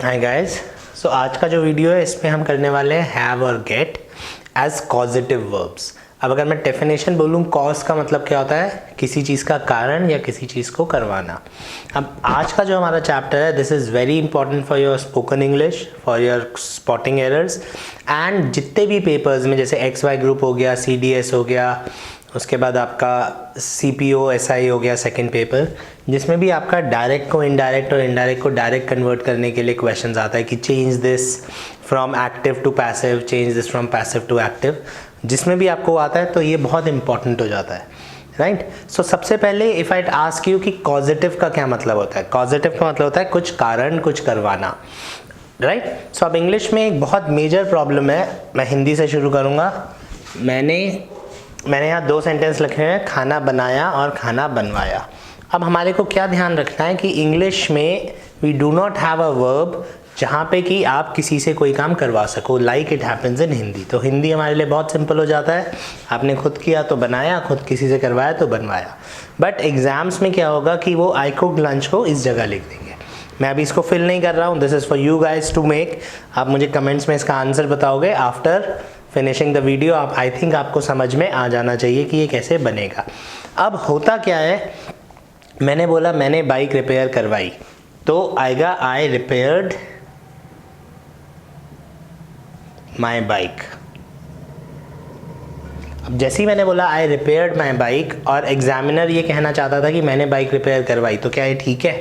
Hi guys. सो आज का जो वीडियो है इसमें हम करने वाले हैं हैव और गेट एज कॉजेटिव वर्ब्स। अब अगर मैं डेफिनेशन बोलूँ, कॉज का मतलब क्या होता है? किसी चीज़ का कारण या किसी चीज़ को करवाना। अब आज का जो हमारा चैप्टर है, this is very important for your spoken English, for your spotting errors and जितने भी पेपर्स में, जैसे XY ग्रुप हो गया, CDS हो गया, उसके बाद आपका CPO SI हो गया सेकंड पेपर, जिसमें भी आपका डायरेक्ट को इनडायरेक्ट और इनडायरेक्ट को डायरेक्ट कन्वर्ट करने के लिए क्वेश्चंस आता है कि change this from active to passive, change this from passive to active, जिसमें भी आपको आता है तो ये बहुत इंपॉर्टेंट हो जाता है, राइट। सो सबसे पहले इफ आई आस्क यू कि कॉजेटिव का क्या मतलब होता है? कॉजेटिव का मतलब होता है कुछ कारण, कुछ करवाना, राइट। सो अब इंग्लिश में एक बहुत मेजर प्रॉब्लम है। मैं हिंदी से शुरू करूँगा। मैंने यहाँ दो सेंटेंस लिखे हैं, खाना बनाया और खाना बनवाया। अब हमारे को क्या ध्यान रखना है कि इंग्लिश में we do not have a verb जहाँ पे कि आप किसी से कोई काम करवा सको, like it happens in Hindi. तो हिंदी हमारे लिए बहुत सिंपल हो जाता है, आपने खुद किया तो बनाया, खुद किसी से करवाया तो बनवाया। बट एग्जाम्स में क्या होगा कि वो आई कुक्ड लंच को इस जगह लिख देंगे। मैं अभी इसको फिल नहीं कर रहा हूँ, this is for you guys to make. आप मुझे कमेंट्स में इसका आंसर बताओगे आफ्टर फिनिशिंग द वीडियो। आप आई थिंक आपको समझ में आ जाना चाहिए कि ये कैसे बनेगा। अब होता क्या है, मैंने बोला मैंने बाइक रिपेयर करवाई, तो आएगा आई रिपेयर्ड माई बाइक। अब जैसे ही मैंने बोला आई रिपेयर्ड माई बाइक और एग्जामिनर ये कहना चाहता था कि मैंने बाइक रिपेयर करवाई, तो क्या ये ठीक है?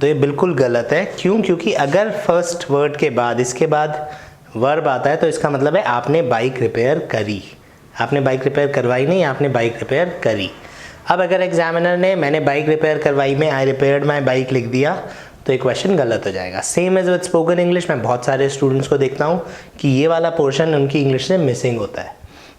तो ये बिल्कुल गलत है। क्यों? क्योंकि अगर फर्स्ट वर्ड के बाद इसके बाद वर्ब आता है तो इसका मतलब है आपने बाइक रिपेयर करी, आपने बाइक रिपेयर करवाई नहीं, आपने बाइक रिपेयर करी। अब अगर एग्जामिनर ने मैंने बाइक रिपेयर करवाई में आई रिपेयर्ड माई बाइक लिख दिया तो ये क्वेश्चन गलत हो जाएगा। Same as with spoken English, मैं बहुत सारे स्टूडेंट्स को देखता हूँ कि ये वाला पोर्शन उनकी इंग्लिश से मिसिंग होता है।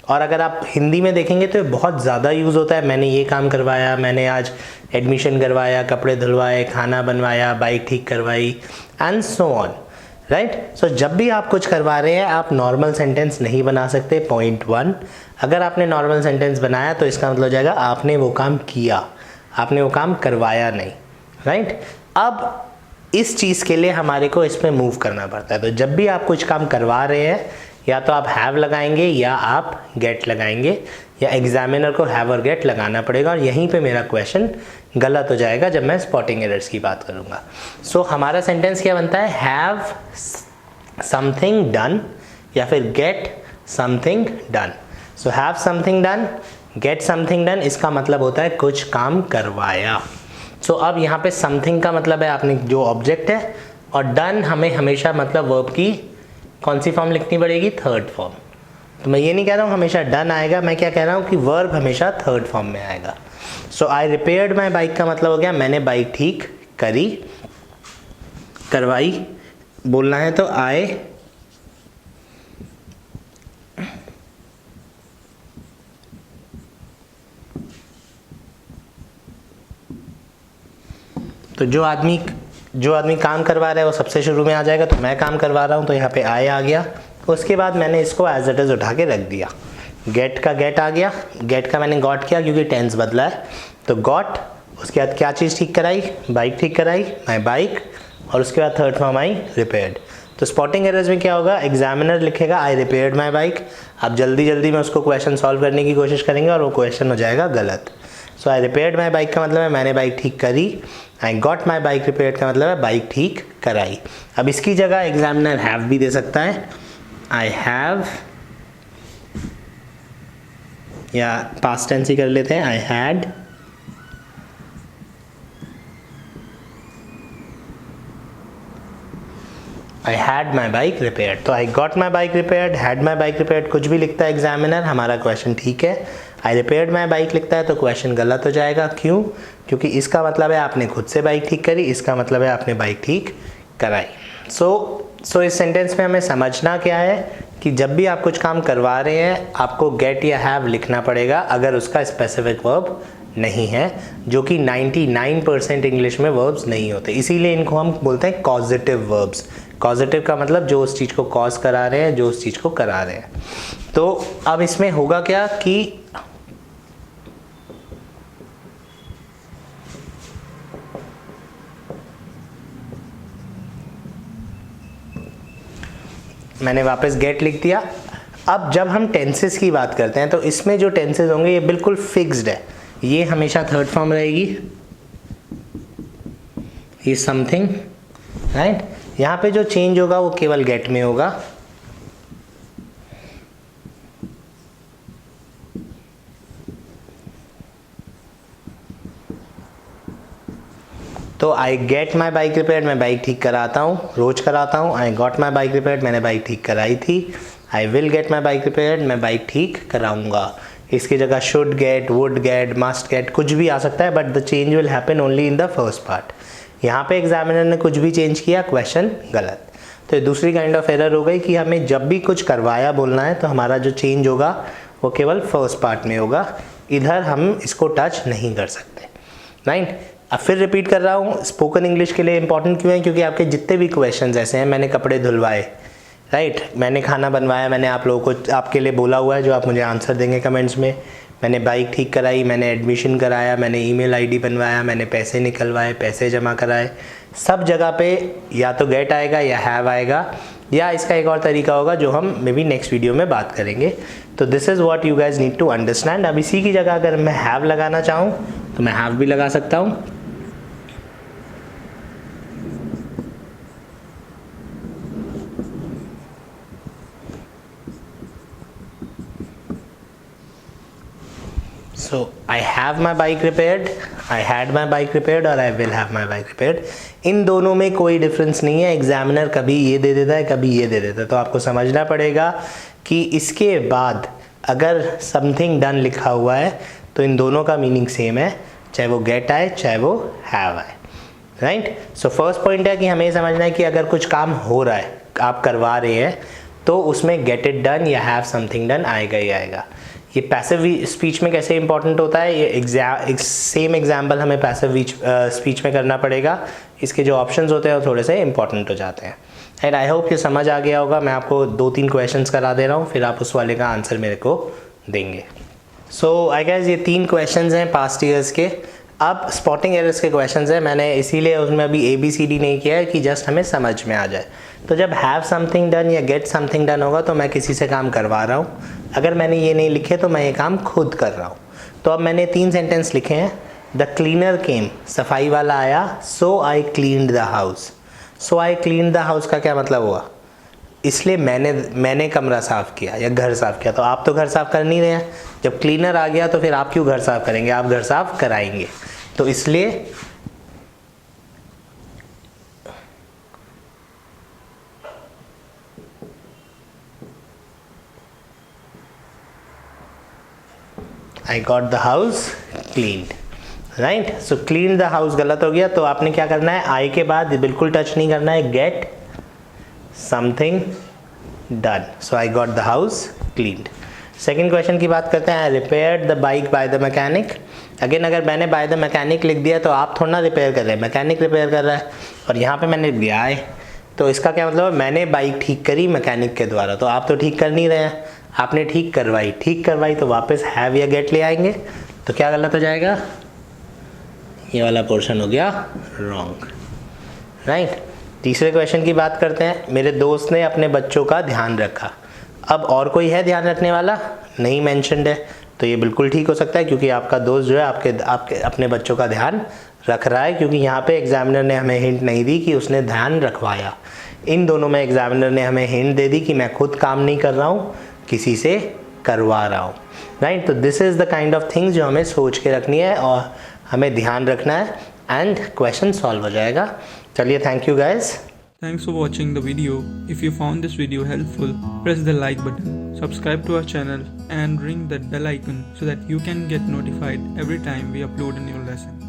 और अगर आप हिंदी में देखेंगे तो ये बहुत ज़्यादा यूज़ होता है। मैंने ये काम करवाया, मैंने आज एडमिशन करवाया, कपड़े धुलवाए, खाना बनवाया, बाइक ठीक करवाई एंड सो ऑन, राइट। सो जब भी आप कुछ करवा रहे हैं आप नॉर्मल सेंटेंस नहीं बना सकते। पॉइंट 1, अगर आपने नॉर्मल सेंटेंस बनाया तो इसका मतलब हो जाएगा आपने वो काम किया, आपने वो काम करवाया नहीं, राइट। अब इस चीज़ के लिए हमारे को इसमें मूव करना पड़ता है। तो जब भी आप कुछ काम करवा रहे हैं या तो आप हैव लगाएंगे या आप गेट लगाएंगे, या एग्जामिनर को हैव और गेट लगाना पड़ेगा। और यहीं पे मेरा क्वेश्चन गलत हो जाएगा जब मैं स्पॉटिंग एरर्स की बात करूँगा। सो हमारा सेंटेंस क्या बनता है? हैव समथिंग डन या फिर gate something done. So have something done, gate something done, इसका मतलब होता है कुछ काम करवाया। सो अब यहाँ पे समथिंग का मतलब है आपने जो ऑब्जेक्ट है, और डन हमें हमेशा मतलब वर्ब की कौन सी फॉर्म लिखनी पड़ेगी? Third form. तो मैं ये नहीं कह रहा हूँ हमेशा डन आएगा, मैं क्या कह रहा हूँ कि वर्ब हमेशा थर्ड फॉर्म में आएगा। सो आई रिपेयर्ड माई बाइक का मतलब हो गया मैंने बाइक ठीक करी, करवाई बोलना है तो आई तो जो आदमी काम करवा रहा है वो सबसे शुरू में आ जाएगा। तो मैं काम करवा रहा हूँ तो यहाँ पे आई आ गया। उसके बाद मैंने इसको एज इट इज़ उठा के रख दिया। गेट का गेट आ गया, गेट का मैंने गॉट किया क्योंकि टेंस बदला है, तो गॉट। उसके बाद क्या चीज़ ठीक कराई? बाइक ठीक कराई, माई बाइक। और उसके बाद थर्ड फॉर्म आई रिपेयर्ड। तो स्पॉटिंग एरर्स में क्या होगा? एग्जामिनर लिखेगा आई रिपेयर्ड माई बाइक, आप जल्दी जल्दी में उसको क्वेश्चन सॉल्व करने की कोशिश करेंगे और वो क्वेश्चन हो जाएगा गलत। सो आई रिपेयर्ड माई बाइक का मतलब है मैंने बाइक ठीक करी, आई गॉट माई बाइक रिपेयर्ड का मतलब है बाइक ठीक कराई। अब इसकी जगह एग्जामिनर हैव भी दे सकता है, आई हैव, या पास्ट टेंस ही कर लेते हैं, I had, I had my bike repaired. तो I got my bike repaired, had my bike repaired, कुछ भी लिखता है एग्जामिनर, हमारा क्वेश्चन ठीक है। आई रिपेयर्ड माई बाइक लिखता है तो क्वेश्चन गलत हो जाएगा। क्यों? क्योंकि इसका मतलब है आपने खुद से बाइक ठीक करी, इसका मतलब है आपने बाइक ठीक कराई। सो इस सेंटेंस में हमें समझना क्या है कि जब भी आप कुछ काम करवा रहे हैं आपको गेट या हैव लिखना पड़ेगा अगर उसका स्पेसिफिक वर्ब नहीं है, जो कि 99% इंग्लिश में वर्ब्स नहीं होते। इसीलिए इनको हम बोलते हैं कॉजेटिव वर्ब्स। कॉजेटिव का मतलब जो उस चीज़ को कॉज करा रहे हैं, जो उस चीज़ को करा रहे हैं। तो अब इसमें होगा क्या कि मैंने वापस गेट लिख दिया। अब जब हम टेंसेस की बात करते हैं तो इसमें जो टेंसेस होंगे ये बिल्कुल फिक्स्ड है, ये हमेशा थर्ड फॉर्म रहेगी, ये समथिंग, राइट। यहाँ पे जो चेंज होगा वो केवल गेट में होगा। तो I get my bike repaired, मैं बाइक ठीक कराता हूँ, रोज कराता हूँ। आई गॉट माई बाइक रिपेयर्ड, मैंने बाइक ठीक कराई थी। I will get my bike repaired, मैं बाइक ठीक कराऊंगा। इसकी जगह should get, would get, must get कुछ भी आ सकता है, but the change will happen only in the first part. यहाँ पे एग्जामिनर ने कुछ भी चेंज किया, क्वेश्चन गलत। तो दूसरी काइंड ऑफ एरर हो गई कि हमें जब भी कुछ करवाया बोलना है तो हमारा जो चेंज होगा वो केवल फर्स्ट पार्ट में होगा, इधर हम इसको टच नहीं कर सकते, राइट। अब फिर रिपीट कर रहा हूँ, स्पोकन इंग्लिश के लिए इंपॉर्टेंट क्यों है, क्योंकि आपके जितने भी क्वेश्चंस ऐसे हैं, मैंने कपड़े धुलवाए, राइट, मैंने खाना बनवाया, मैंने आप लोगों को आपके लिए बोला हुआ है जो आप मुझे आंसर देंगे कमेंट्स में, मैंने बाइक ठीक कराई, मैंने एडमिशन कराया, मैंने ईमेल आईडी बनवाया, मैंने पैसे निकलवाए, पैसे जमा कराए, सब जगह पे या तो गेट आएगा या हैव आएगा, या इसका एक और तरीका होगा जो हम मे बी नेक्स्ट वीडियो में बात करेंगे। तो this is what you guys need to understand. अब इसी की जगह अगर मैं हैव लगाना चाहूँ तो मैं हैव भी लगा सकता हूँ। So I have my bike repaired, I had my bike repaired और I will have my bike repaired। इन दोनों में कोई डिफरेंस नहीं है, एग्जामिनर कभी ये दे देता है कभी ये दे देता है। तो आपको समझना पड़ेगा कि इसके बाद अगर समथिंग डन लिखा हुआ है तो इन दोनों का मीनिंग सेम है, चाहे वो गेट आए चाहे वो हैव आए, राइट। सो फर्स्ट पॉइंट है कि हमें समझना है कि अगर कुछ काम हो रहा है, आप करवा रहे हैं, तो उसमें गेट इट डन या हैव समथिंग डन आएगा ही आएगा। ये पैसिव स्पीच में कैसे इंपॉर्टेंट होता है, ये सेम एग्जाम्पल हमें पैसिव स्पीच में करना पड़ेगा। इसके जो ऑप्शंस होते हैं वो थोड़े से इंपॉर्टेंट हो जाते हैं, एंड आई होप ये समझ आ गया होगा। मैं आपको 2-3 क्वेश्चंस करा दे रहा हूँ, फिर आप उस वाले का आंसर मेरे को देंगे। सो आई गेस ये 3 क्वेश्चंस हैं पास्ट ईयर्स के। अब स्पॉटिंग एरर्स के क्वेश्चंस हैं, मैंने इसीलिए उसमें अभी ABCD नहीं किया है कि जस्ट हमें समझ में आ जाए। तो जब हैव समथिंग डन या गेट समथिंग डन होगा तो मैं किसी से काम करवा रहा हूँ, अगर मैंने ये नहीं लिखे तो मैं ये काम खुद कर रहा हूँ। तो अब मैंने 3 सेंटेंस लिखे हैं। द क्लीनर केम, सफाई वाला आया, so I cleaned the house. So I cleaned the house का क्या मतलब हुआ, इसलिए मैंने कमरा साफ़ किया या घर साफ़ किया। तो आप तो घर साफ़ कर नहीं रहे हैं, जब क्लीनर आ गया तो फिर आप क्यों घर साफ़ करेंगे, आप घर साफ़ कराएंगे। तो इसलिए I got the house cleaned, right. So clean the house गलत हो गया, तो आपने क्या करना है, आई के बाद बिल्कुल टच नहीं करना है, get something done. So I got the house cleaned. Second question की बात करते हैं, I repaired the bike by the mechanic. Again अगर मैंने बाय द मैकेनिक लिख दिया तो आप थोड़ा ना रिपेयर कर रहे हैं, मैकेनिक रिपेयर कर रहा है, और यहाँ पे मैंने दिया है, तो इसका क्या मतलब है, मैंने बाइक ठीक करी मैकेनिक के द्वारा। तो आप तो ठीक कर नहीं रहे हैं, आपने ठीक करवाई तो वापस हैव या गेट ले आएंगे, तो क्या गलत हो जाएगा, ये वाला पोर्शन हो गया रॉन्ग, राइट। तीसरे क्वेश्चन की बात करते हैं, मेरे दोस्त ने अपने बच्चों का ध्यान रखा। अब और कोई है ध्यान रखने वाला, नहीं मेंशन्ड है, तो ये बिल्कुल ठीक हो सकता है क्योंकि आपका दोस्त जो है आपके अपने बच्चों का ध्यान रख रहा है, क्योंकि यहाँ पे एग्जामिनर ने हमें हिंट नहीं दी कि उसने ध्यान रखवाया। इन दोनों में एग्जामिनर ने हमें हिंट दे दी कि मैं खुद काम नहीं कर रहा हूँ, किसी से करवा रहा हूँ, राइट। तो this is the kind of things जो हमें सोच के रखनी है और हमें ध्यान रखना है, एंड क्वेश्चन सॉल्व हो जाएगा। चलिए, thank you guys. Thanks for watching the video. If you found this video helpful, press the like button, subscribe to our channel and ring that bell icon so that you can get notified every time we upload a new lesson.